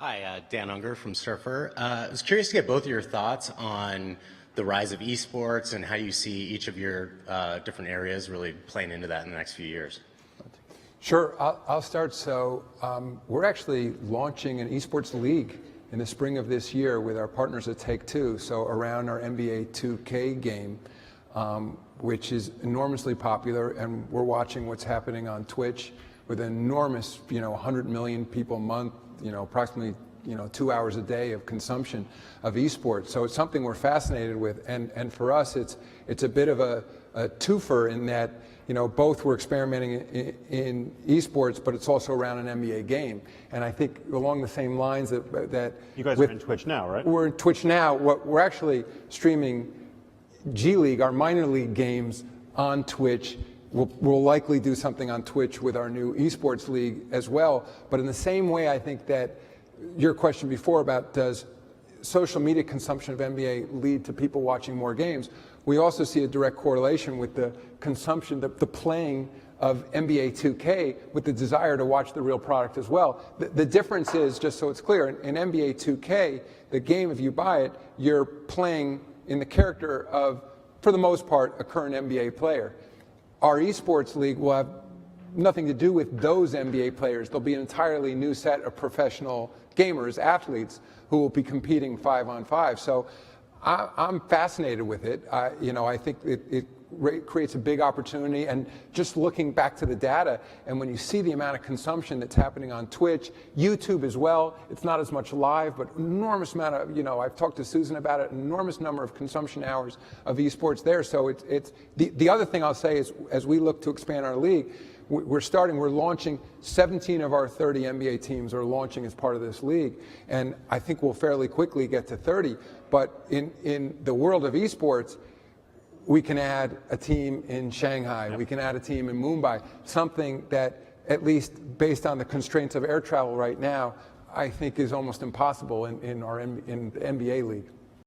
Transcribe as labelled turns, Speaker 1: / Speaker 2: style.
Speaker 1: Hi, Dan Unger from Srfr. I was curious to get both of your thoughts on the rise of esports and how you see each of your different areas really playing into that in the next few years.
Speaker 2: Sure, I'll start. So we're actually launching an esports league in the spring of this year with our partners at Take-Two. So around our NBA 2K game, which is enormously popular, and we're watching what's happening on Twitch with an enormous, 100 million people a month, approximately 2 hours a day of consumption of esports. So it's something we're fascinated with, and for us it's a bit of a twofer in that both we're experimenting in esports, but it's also around an NBA game. And I think along the same lines that
Speaker 3: you guys are in Twitch now, right?
Speaker 2: We're in Twitch now. We're actually streaming G League, our minor league games, on Twitch. We'll likely do something on Twitch with our new esports league as well. But in the same way, I think that your question before about does social media consumption of NBA lead to people watching more games, we also see a direct correlation with the consumption, the playing of NBA 2K with the desire to watch the real product as well. The difference is, just so it's clear, in NBA 2K, the game, if you buy it, you're playing in the character of, for the most part, a current NBA player. Our esports league will have nothing to do with those NBA players. There'll be an entirely new set of professional gamers, athletes, who will be competing 5-on-5. So I'm fascinated with it. I think it creates a big opportunity, and just looking back to the data, and when you see the amount of consumption that's happening on Twitch, YouTube as well, it's not as much live, but enormous amount of, I've talked to Susan about it, an enormous number of consumption hours of esports there. So it's the other thing I'll say is, as we look to expand our league, we're launching 17 of our 30 NBA teams are launching as part of this league, and I think we'll fairly quickly get to 30. But in the world of esports, we can add a team in Shanghai, we can add a team in Mumbai, something that, at least based on the constraints of air travel right now, I think is almost impossible in the NBA league.